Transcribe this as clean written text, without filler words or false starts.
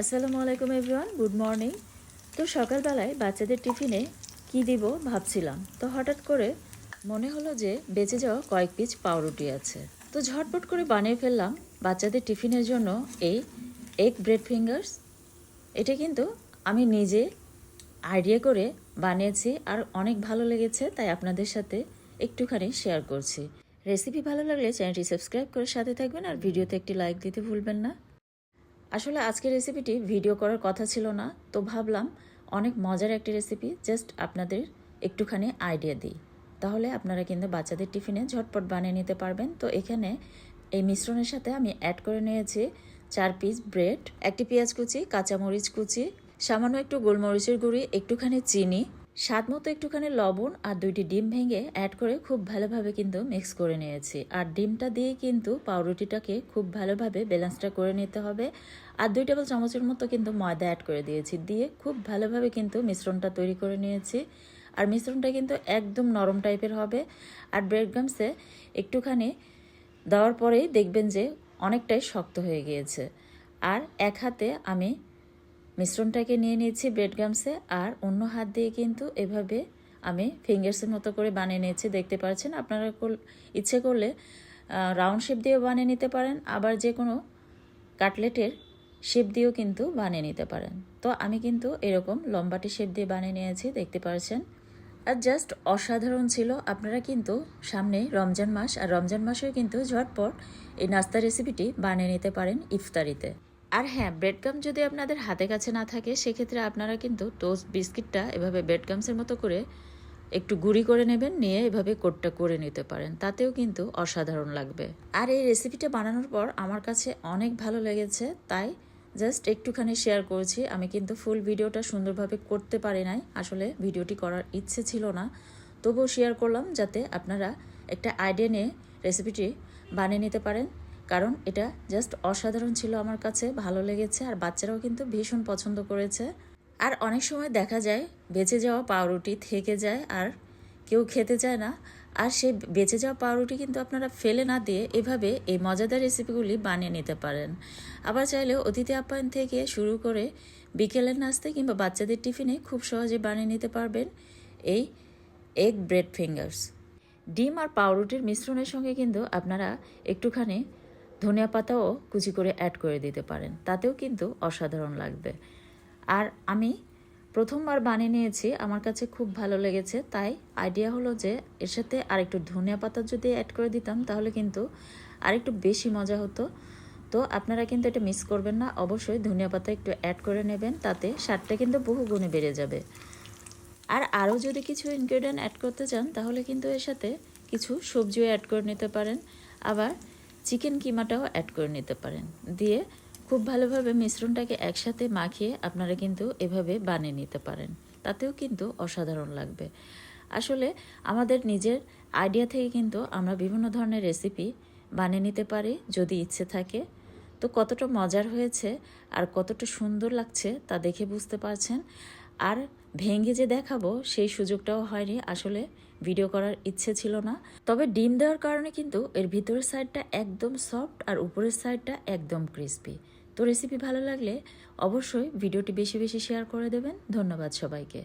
আসসালামু আলাইকুম everyone, good morning. তো সকালবেলায় বাচ্চাদের টিফিনে কি দিব ভাবছিলাম, তো হঠাৎ করে মনে হলো যে বেঁচে যাওয়া কয়েক পিস পাউরুটি আছে, তো ঝটপট করে বানিয়ে ফেললাম বাচ্চাদের টিফিনের জন্য এই এগ ব্রেড ফিঙ্গার্স। এটা কিন্তু আমি নিজে আইডিয়া করে বানিয়েছি আর অনেক ভালো লেগেছে, তাই আপনাদের সাথে একটুখানি শেয়ার করছি। রেসিপি ভালো লাগলে চ্যানেলটি সাবস্ক্রাইব করে সাথে থাকবেন আর ভিডিওতে একটি লাইক দিতে ভুলবেন না। আসলে আজকের রেসিপিটি ভিডিও করার কথা ছিল না, তো ভাবলাম অনেক মজার একটি রেসিপি, জাস্ট আপনাদের একটুখানি আইডিয়া দিই, তাহলে আপনারা কিন্তু বাচ্চাদের টিফিনে ঝটপট বানিয়ে নিতে পারবেন। তো এখানে এই মিশ্রণের সাথে আমি অ্যাড করে নিয়েছি 4 পিস ব্রেড, একটি পেঁয়াজ কুচি, কাঁচামরিচ কুচি, সামান্য একটু গোলমরিচের গুঁড়ি, একটুখানি চিনি, স্বাদ মতো একটুখানি লবণ আর 2টি ডিম ভেঙে অ্যাড করে খুব ভালোভাবে কিন্তু মিক্স করে নিয়েছি। আর ডিমটা দিয়ে কিন্তু পাউরুটিটাকে খুব ভালোভাবে ব্যালেন্সটা করে নিতে হবে। আর 2 টেবিল চামচের মতো কিন্তু ময়দা অ্যাড করে দিয়েছি, দিয়ে খুব ভালোভাবে কিন্তু মিশ্রণটা তৈরি করে নিয়েছি। আর মিশ্রণটা কিন্তু একদম নরম টাইপের হবে। আর ব্রেড ক্রাম্বসে একটুখানি দেওয়ার পরেই দেখবেন যে অনেকটাই শক্ত হয়ে গিয়েছে। আর এক হাতে আমি মিশ্রণটাকে নিয়ে নিয়েছি ব্রেড ক্রাম্বসে, আর অন্য হাত দিয়ে কিন্তু এভাবে আমি ফিঙ্গার্সের মতো করে বানিয়ে নিয়েছি, দেখতে পাচ্ছেন। আপনারা ইচ্ছে করলে রাউন্ড শেপ দিয়েও বানিয়ে নিতে পারেন, আবার যে কোনো কাটলেটের শেপ দিয়েও কিন্তু বানিয়ে নিতে পারেন। তো আমি কিন্তু এরকম লম্বাটি শেপ দিয়ে বানিয়ে নিয়েছি, দেখতে পাচ্ছেন। আর জাস্ট অসাধারণ ছিল। আপনারা কিন্তু সামনে রমজান মাস, আর রমজান মাসেও কিন্তু ঝটপট এই নাস্তা রেসিপিটি বানিয়ে নিতে পারেন ইফতারিতে। আর হ্যাঁ, ব্রেড ক্রাম্ব যদি আপনাদের হাতে কাছে না থাকে, সেক্ষেত্রে আপনারা কিন্তু টোস্ট বিস্কিটটা এভাবে ব্রেড ক্রাম্বসের মতো করে একটু গুঁড়ি করে নেবেন, নিয়ে এভাবে কোটটা করে নিতে পারেন, তাতেও কিন্তু অসাধারণ লাগবে। আর এই রেসিপিটা বানানোর পর আমার কাছে অনেক ভালো লেগেছে, তাই জাস্ট একটুখানি শেয়ার করেছি। আমি কিন্তু ফুল ভিডিওটা সুন্দরভাবে করতে পারি নাই, আসলে ভিডিওটি করার ইচ্ছে ছিল না, তবুও শেয়ার করলাম যাতে আপনারা একটা আইডিয়া নিয়ে রেসিপিটি বানিয়ে নিতে পারেন। কারণ এটা জাস্ট অসাধারণ ছিল, আমার কাছে ভালো লেগেছে, আর বাচ্চারাও কিন্তু ভীষণ পছন্দ করেছে। আর অনেক সময় দেখা যায় বেঁচে যাওয়া পাউরুটি থেকে যায় আর কেউ খেতে চায় না, আর সেই বেঁচে যাওয়া পাউরুটি কিন্তু আপনারা ফেলে না দিয়ে এভাবে এই মজাদার রেসিপিগুলি বানিয়ে নিতে পারেন। আবার চাইলে অতিথি আপ্যায়ন থেকে শুরু করে বিকেলের নাস্তায় কিংবা বাচ্চাদের টিফিনে খুব সহজে বানিয়ে নিতে পারবেন এই এগ ব্রেড ফিঙ্গার্স। ডিম আর পাউরুটির মিশ্রণের সঙ্গে কিন্তু আপনারা একটুখানি ধনিয়া পাতাও কুচি করে অ্যাড করে দিতে পারেন, তাতেও কিন্তু অসাধারণ লাগবে। আর আমি প্রথমবার বানিয়ে নিয়েছি, আমার কাছে খুব ভালো লেগেছে, তাই আইডিয়া হলো যে এর সাথে আরেকটু ধনিয়া পাতা যদি অ্যাড করে দিতাম তাহলে কিন্তু আরেকটু বেশি মজা হতো। তো আপনারা কিন্তু এটা মিস করবেন না, অবশ্যই ধনিয়া পাতা একটু অ্যাড করে নেবেন, তাতে স্বাদটা কিন্তু বহু গুণে বেড়ে যাবে। আর আরও যদি কিছু ইনগ্রেডিয়েন্ট অ্যাড করতে চান তাহলে কিন্তু এর সাথে কিছু সবজিও অ্যাড করে নিতে পারেন, আবার চিকেন কিমাটাও অ্যাড করে নিতে পারেন। দিয়ে খুব ভালোভাবে মিশ্রণটাকে একসাথে মাখিয়ে আপনারা কিন্তু এভাবে বানিয়ে নিতে পারেন, তাতেও কিন্তু অসাধারণ লাগবে। আসলে আমাদের নিজের আইডিয়া থেকে কিন্তু আমরা বিভিন্ন ধরনের রেসিপি বানিয়ে নিতে পারি যদি ইচ্ছে থাকে। তো কতটা মজার হয়েছে আর কতটা সুন্দর লাগছে তা দেখে বুঝতে পারছেন। আর ভেঙে যে দেখাবো সেই সুযোগটাও হয়নি, আসলে ভিডিও করার ইচ্ছে ছিল না। তবে ডিম দেওয়ার কারণে কিন্তু এর ভিতরের সাইডটা একদম সফট আর উপরের সাইডটা একদম ক্রিস্পি। তো রেসিপি ভালো লাগলে অবশ্যই ভিডিওটি বেশি বেশি শেয়ার করে দেবেন। ধন্যবাদ সবাইকে।